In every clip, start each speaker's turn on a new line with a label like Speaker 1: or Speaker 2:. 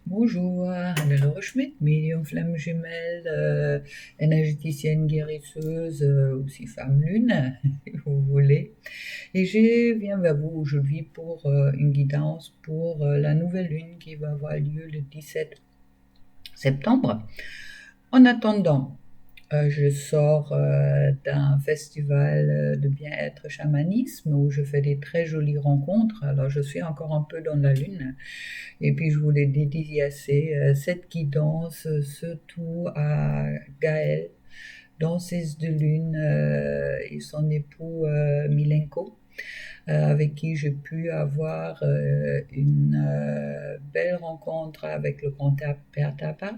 Speaker 1: Bonjour, Hannelore Schmidt, médium flamme jumelle, énergéticienne guérisseuse, aussi femme lune, si vous voulez. Et je viens vers vous aujourd'hui pour une guidance pour la nouvelle lune qui va avoir lieu le 17 septembre. En attendant, je sors d'un festival de bien-être chamanisme où je fais des très jolies rencontres. Alors je suis encore un peu dans la lune. Et puis je voulais dédicacer cette guidance surtout à Gaël, danseuse de lune, et son époux Milenko, avec qui j'ai pu avoir une belle rencontre avec le grand père Tapa,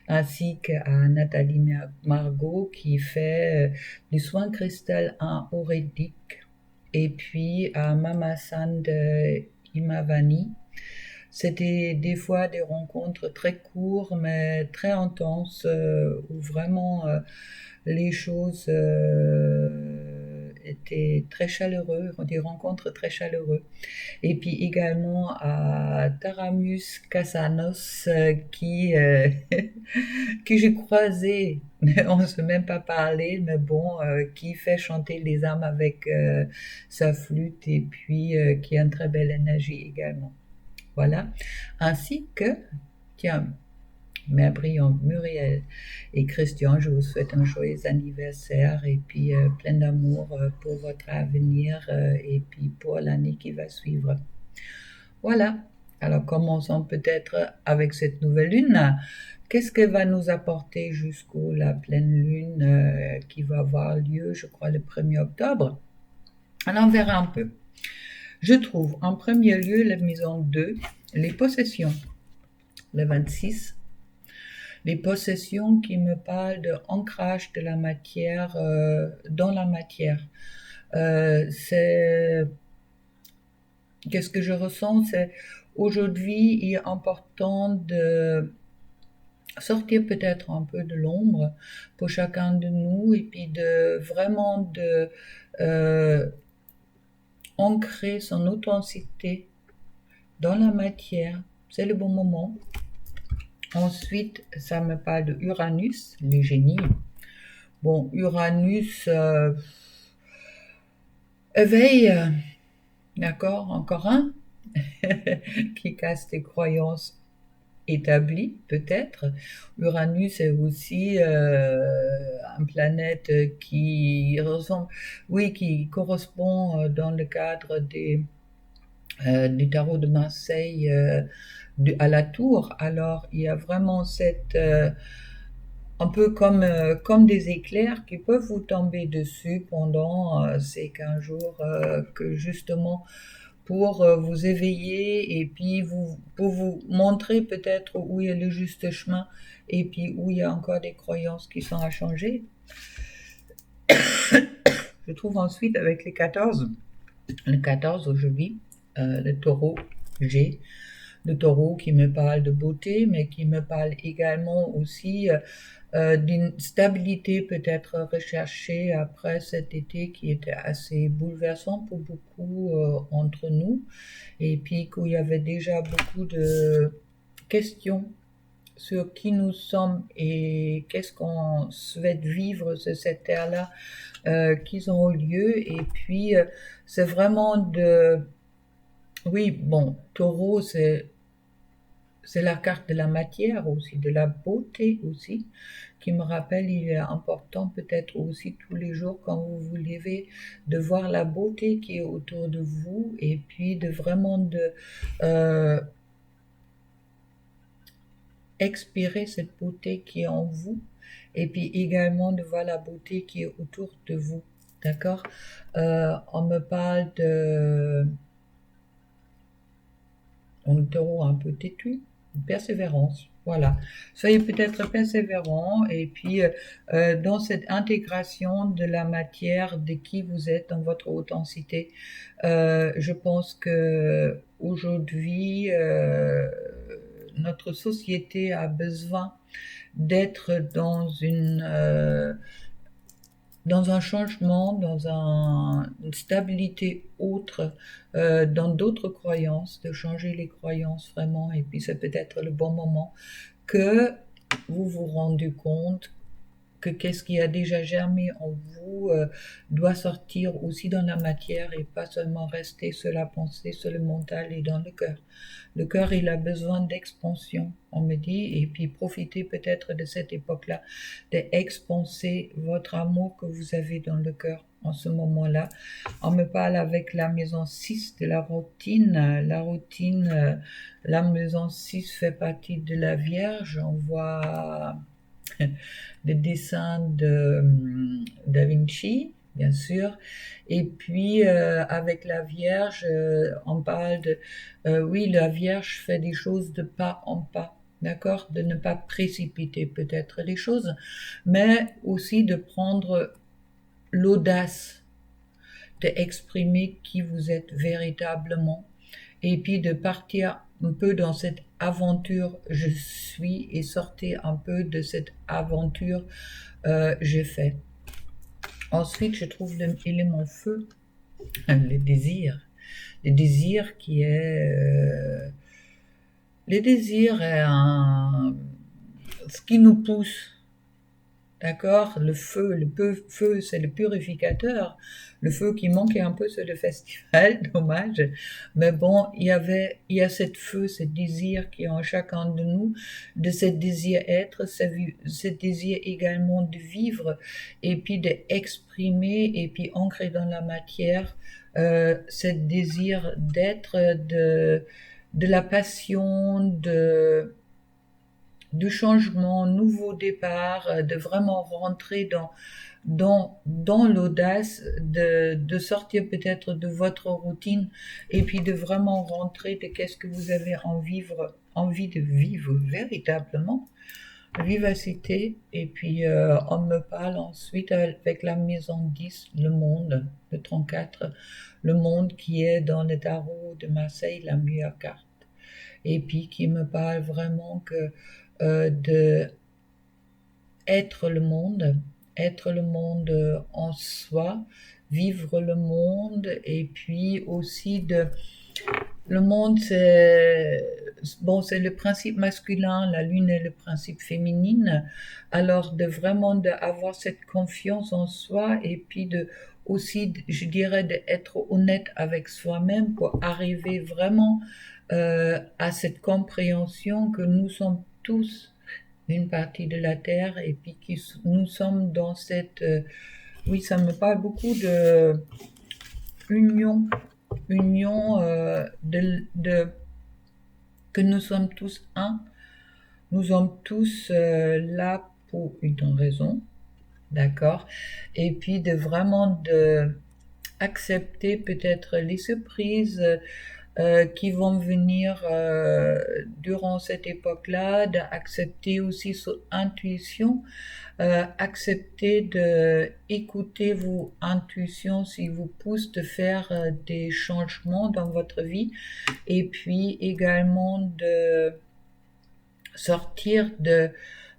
Speaker 1: ainsi qu'à Nathalie Margot qui fait du soin cristal en Aurédique, et puis à Mama Sand Imavani. C'était des fois des rencontres très courtes mais très intenses, où vraiment les choses étaient très chaleureuses, des rencontres très chapeureuses. Et puis également à Taramus Casanos, que j'ai croisé, on ne s'est même pas parlé, mais bon, qui fait chanter les âmes avec sa flûte, et puis qui a une très belle énergie également. Voilà. Ainsi que, tiens, mes brillants Muriel et Christian, je vous souhaite un joyeux anniversaire et puis plein d'amour pour votre avenir, et puis pour l'année qui va suivre. Voilà. Alors commençons peut-être avec cette nouvelle lune. Qu'est-ce qu'elle va nous apporter jusqu'au la pleine lune qui va avoir lieu, je crois, le 1er octobre? Alors on verra un peu. Je trouve en premier lieu la maison 2, les possessions, le 26. Les possessions qui me parlent de ancrage de la matière dans la matière. Qu'est-ce que je ressens? C'est aujourd'hui, il est important de sortir peut-être un peu de l'ombre pour chacun de nous, et puis de vraiment de ancrer son authenticité dans la matière. C'est le bon moment. Ensuite, ça me parle de Uranus, le génie. Bon, Uranus éveille, d'accord, encore un, qui casse tes croyances établies, peut-être. Uranus est aussi une planète qui ressemble, oui, qui correspond dans le cadre du tarot de Marseille, à la tour. Alors, il y a vraiment cette un peu comme des éclairs qui peuvent vous tomber dessus pendant ces 15 jours, que justement pour vous éveiller, et puis pour vous montrer peut-être où il y a le juste chemin, et puis où il y a encore des croyances qui sont à changer. Je trouve ensuite avec le 14 aujourd'hui, le taureau G, le taureau qui me parle de beauté, mais qui me parle également aussi d'une stabilité peut-être recherchée après cet été qui était assez bouleversant pour beaucoup entre nous, et puis qu'il y avait déjà beaucoup de questions sur qui nous sommes et qu'est-ce qu'on souhaite vivre sur cette terre-là, qui ont lieu. Et puis c'est vraiment oui, bon, taureau, c'est la carte de la matière aussi, de la beauté aussi, qui me rappelle, il est important peut-être aussi tous les jours quand vous vous levez, de voir la beauté qui est autour de vous, et puis de vraiment euh, expirer cette beauté qui est en vous, et puis également de voir la beauté qui est autour de vous. D'accord. On me parle de on taureau un peu têtu, persévérance. Voilà. Soyez peut-être persévérant, et puis dans cette intégration de la matière, de qui vous êtes dans votre authenticité. Je pense que aujourd'hui, notre société a besoin d'être dans dans un changement, dans une stabilité autre, dans d'autres croyances, de changer les croyances vraiment, et puis c'est peut-être le bon moment que vous vous rendez compte que qu'est-ce qui a déjà germé en vous doit sortir aussi dans la matière et pas seulement rester sur la pensée, sur le mental et dans le cœur. Le cœur, il a besoin d'expansion, on me dit, et puis profitez peut-être de cette époque-là, d'expanser votre amour que vous avez dans le cœur en ce moment-là. On me parle avec la maison 6 de la routine. La routine, la maison 6 fait partie de la Vierge. On voit le dessin de Da Vinci, bien sûr. Et puis, avec la Vierge, on parle de... oui, la Vierge fait des choses de pas en pas, d'accord? De ne pas précipiter peut-être les choses, mais aussi de prendre l'audace d'exprimer qui vous êtes véritablement et puis de partir un peu dans cette aventure je suis et sortir un peu de cette aventure j'ai fait. Ensuite, je trouve l'élément feu, le désir qui est... le désir est ce qui nous pousse. D'accord? Le feu, c'est le purificateur. Le feu qui manquait un peu sur le festival, dommage. Mais bon, il y a cette feu, ce désir qui est en chacun de nous, de ce désir être, ce désir également de vivre, et puis d'exprimer, et puis ancrer dans la matière, ce désir d'être, de la passion, de changement, nouveau départ, de vraiment rentrer dans l'audace, de sortir peut-être de votre routine et puis de vraiment rentrer de qu'est-ce que vous avez envie de vivre véritablement. Vivacité, et puis on me parle ensuite avec la maison 10, le monde, le 34, le monde qui est dans le tarot de Marseille, la meilleure carte. Et puis qui me parle vraiment que de être le monde en soi, vivre le monde, et puis aussi le monde c'est c'est le principe masculin, la lune est le principe féminine, alors de vraiment d'avoir cette confiance en soi et puis aussi je dirais d'être honnête avec soi-même pour arriver vraiment à cette compréhension que nous sommes tous une partie de la Terre et puis que nous sommes dans cette... oui, ça me parle beaucoup de union que nous sommes tous un, nous sommes tous là pour une raison, d'accord? Et puis de vraiment accepter peut-être les surprises qui vont venir durant cette époque-là, d'accepter aussi son intuition, accepter d'écouter vos intuitions s'ils vous poussent de faire des changements dans votre vie, et puis également de sortir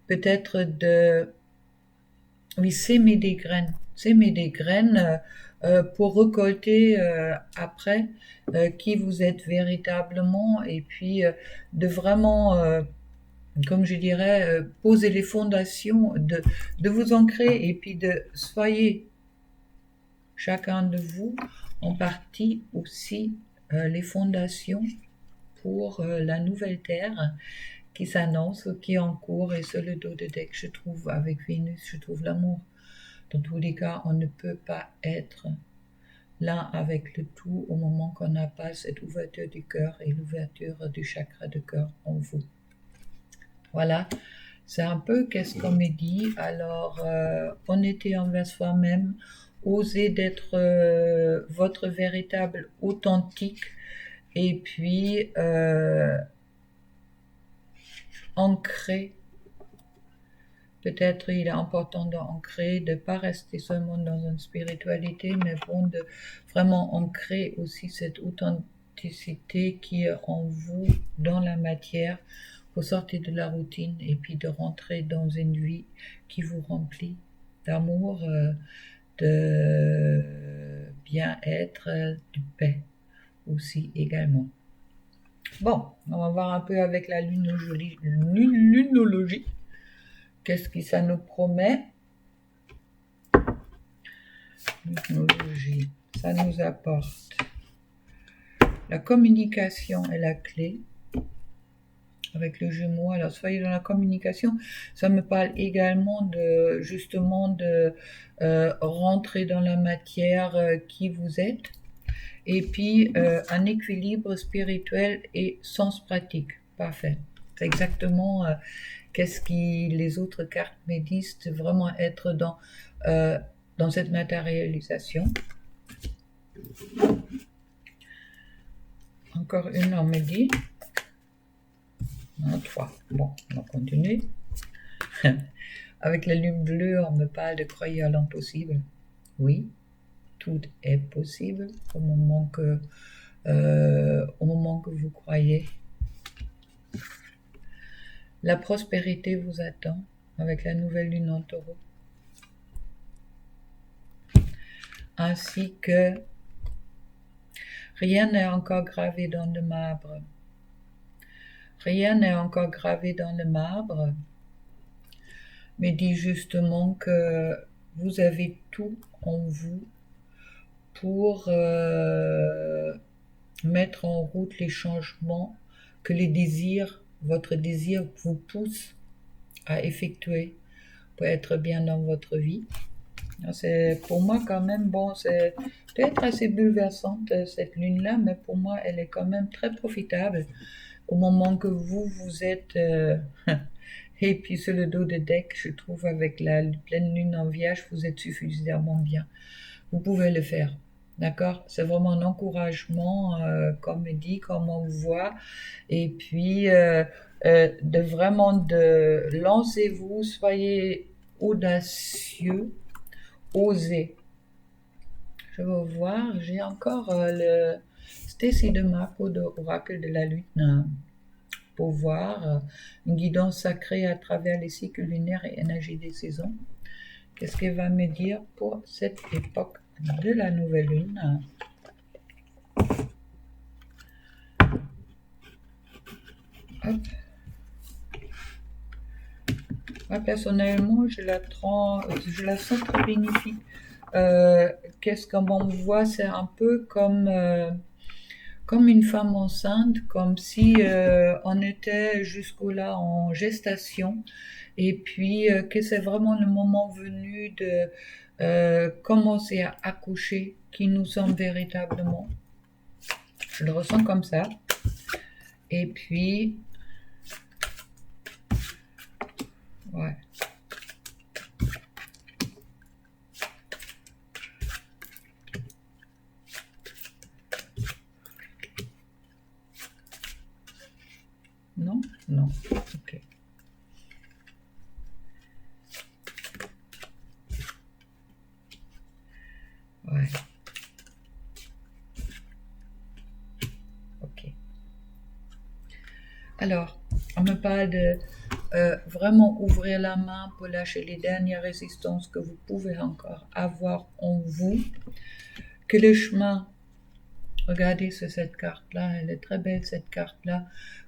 Speaker 1: peut-être oui, s'aimer des graines pour récolter après qui vous êtes véritablement, et puis de vraiment, comme je dirais, poser les fondations, de vous ancrer, et puis de soyez chacun de vous en partie aussi les fondations pour la nouvelle terre qui s'annonce, qui est en cours, et sur le dos de deck, je trouve, avec Vénus, je trouve l'amour. Dans tous les cas, on ne peut pas être l'un avec le tout au moment qu'on n'a pas cette ouverture du cœur et l'ouverture du chakra de cœur en vous. Voilà, c'est un peu qu'est-ce qu'on me dit. Alors, honnêteté envers soi-même, oser d'être votre véritable authentique, et puis ancrer. Peut-être il est important d'ancrer, de ne pas rester seulement dans une spiritualité, mais bon, de vraiment ancrer aussi cette authenticité qui est en vous, dans la matière, pour sortir de la routine et puis de rentrer dans une vie qui vous remplit d'amour, de bien-être, de paix aussi également. Bon, on va voir un peu avec la lunologie. Qu'est-ce que ça nous promet? Lunologie, ça nous apporte la communication est la clé avec le Gémeaux. Alors soyez dans la communication. Ça me parle également de justement de rentrer dans la matière qui vous êtes. Et puis un équilibre spirituel et sens pratique. Parfait. C'est exactement qu'est-ce qui les autres cartes me disent, de vraiment être dans cette matérialisation. Encore une, on me dit. Non, 3. Bon, on va continuer. Avec la lune bleue, on me parle de croire à l'impossible. Oui, tout est possible au moment que vous croyez. La prospérité vous attend avec la nouvelle lune en taureau. Ainsi que rien n'est encore gravé dans le marbre. Rien n'est encore gravé dans le marbre, mais dit justement que vous avez tout en vous pour mettre en route les changements que votre désir vous pousse à effectuer pour être bien dans votre vie. C'est pour moi quand même, bon, c'est peut-être assez bouleversante cette lune-là, mais pour moi elle est quand même très profitable au moment que vous êtes... et puis sur le dos de deck, je trouve avec la pleine lune en Vierge, vous êtes suffisamment bien. Vous pouvez le faire. D'accord? C'est vraiment un encouragement, comme dit, comme on voit. Et puis, de vraiment de lancez-vous, soyez audacieux, osez. Je vais voir, j'ai encore le Stacy de Marco de Oracle de la Lune pour voir une guidance sacrée à travers les cycles lunaires et énergie des saisons. Qu'est-ce qu'elle va me dire pour cette époque de la nouvelle lune? Hop. Moi, personnellement, je la sens très bénéfique. Qu'est-ce qu'on voit? C'est un peu comme une femme enceinte, comme si on était jusqu'au-là en gestation, et puis que c'est vraiment le moment venu de commencer à accoucher qui nous sommes véritablement. Je le ressens comme ça. Et puis, ouais. Non? Non. Ok. Ouais. Ok. Alors, on me parle de vraiment ouvrir la main pour lâcher les dernières résistances que vous pouvez encore avoir en vous. Que le chemin, regardez sur cette carte-là, elle est très belle cette carte-là.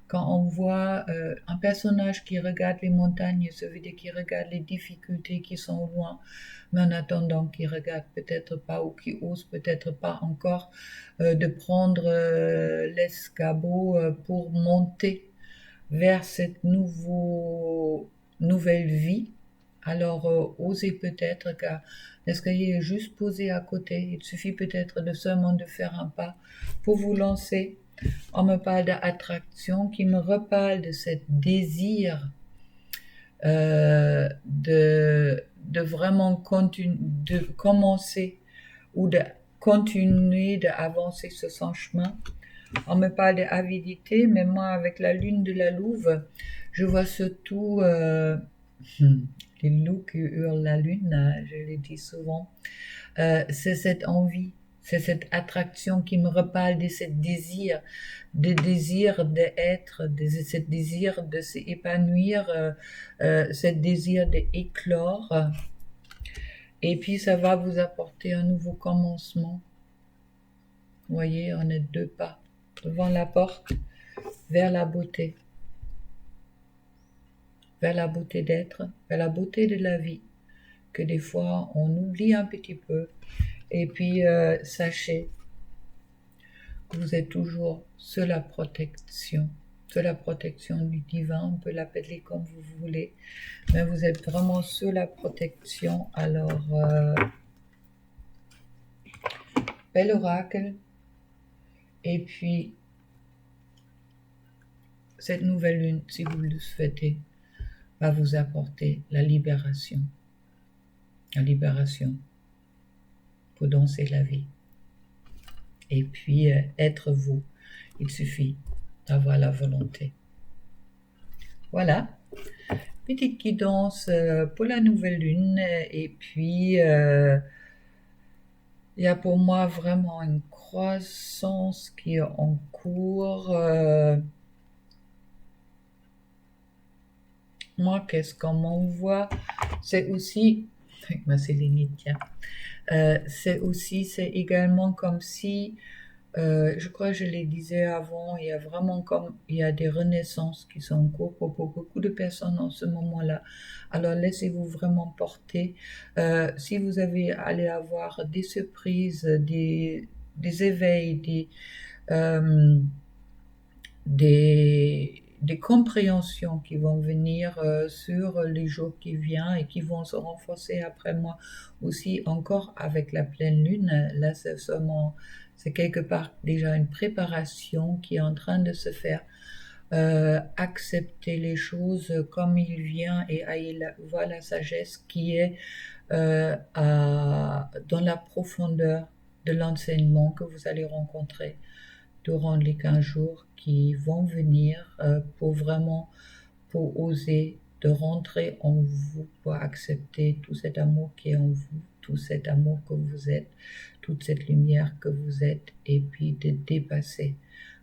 Speaker 1: Quand on voit un personnage qui regarde les montagnes, ça veut dire qu'il regarde les difficultés qui sont loin, mais en attendant qu'il regarde peut-être pas ou qui ose peut-être pas encore de prendre l'escabeau pour monter vers cette nouvelle vie. Alors osez peut-être, car l'escalier est juste posé à côté. Il suffit peut-être de seulement de faire un pas pour vous lancer. On me parle d'attraction qui me reparle de ce désir de vraiment de commencer ou de continuer d'avancer sur son chemin. On me parle d'avidité, mais moi, avec la lune de la louve, je vois surtout les loups qui hurlent la lune, je le dis souvent. C'est cette envie, c'est cette attraction qui me reparle de ce désir d'être, de ce désir de s'épanouir, ce désir d'éclore. Et puis ça va vous apporter un nouveau commencement. Vous voyez, on est 2 pas devant la porte vers la beauté d'être, vers la beauté de la vie, que des fois on oublie un petit peu. Et puis sachez que vous êtes toujours sous la protection du divin, on peut l'appeler comme vous voulez, mais vous êtes vraiment sous la protection. Alors, bel oracle. Et puis, cette nouvelle lune, si vous le souhaitez, va vous apporter la libération. La libération pour danser la vie. Et puis, être vous. Il suffit d'avoir la volonté. Voilà. Petite guidance pour la nouvelle lune. Et puis, il y a pour moi vraiment une croissance qui est en cours. Moi, qu'est-ce qu'on m'envoie? C'est aussi, avec ma sélénite, tiens, c'est également comme si, je crois que je le disais avant, il y a vraiment il y a des renaissances qui sont en cours pour beaucoup de personnes en ce moment-là. Alors laissez-vous vraiment porter. Si vous allez avoir des surprises, des éveils, des compréhensions qui vont venir sur les jours qui viennent et qui vont se renforcer après moi aussi encore avec la pleine lune. Là, c'est quelque part déjà une préparation qui est en train de se faire. Accepter les choses comme il vient et voir la sagesse qui est dans la profondeur de l'enseignement que vous allez rencontrer durant les 15 jours qui vont venir pour oser de rentrer en vous, pour accepter tout cet amour qui est en vous, tout cet amour que vous êtes, toute cette lumière que vous êtes, et puis de dépasser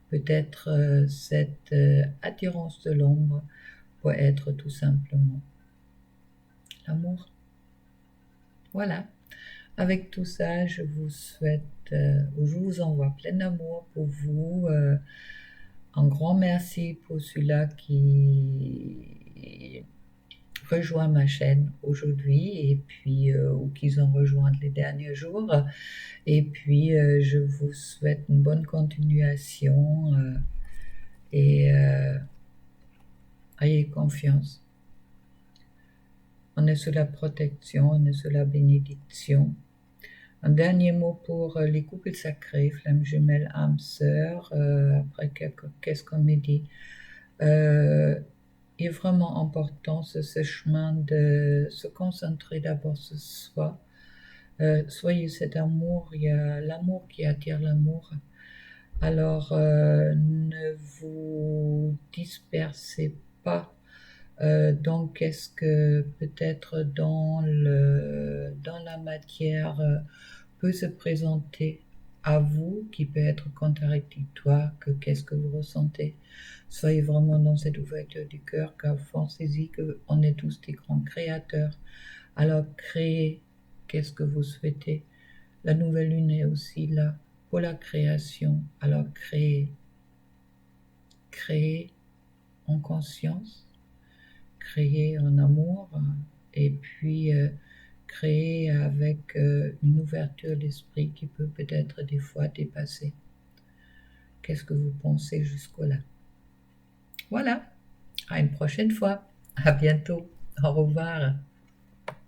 Speaker 1: peut-être cette attirance de l'ombre pour être tout simplement l'amour. Voilà. Avec tout ça, je vous souhaite, je vous envoie plein d'amour pour vous. Un grand merci pour ceux-là qui rejoint ma chaîne aujourd'hui et puis ou qui ont rejoint les derniers jours. Et puis, je vous souhaite une bonne continuation et ayez confiance. On est sous la protection, on est sous la bénédiction. Un dernier mot pour les couples sacrés, flammes jumelles, âmes sœurs. Après, qu'est-ce qu'on me dit? Il est vraiment important ce chemin de se concentrer d'abord sur soi. Soyez cet amour, il y a l'amour qui attire l'amour. Alors, ne vous dispersez pas. Donc, qu'est-ce que peut-être dans la matière peut se présenter à vous, qui peut être contradictoire, que qu'est-ce que vous ressentez. Soyez vraiment dans cette ouverture du cœur, car pensez-y qu'on est tous des grands créateurs. Alors créez, qu'est-ce que vous souhaitez. La nouvelle lune est aussi là pour la création. Alors créez en conscience, créer en amour, et puis créer avec une ouverture d'esprit qui peut peut-être des fois dépasser. Qu'est-ce que vous pensez jusqu'au-là? Voilà, à une prochaine fois, à bientôt, au revoir.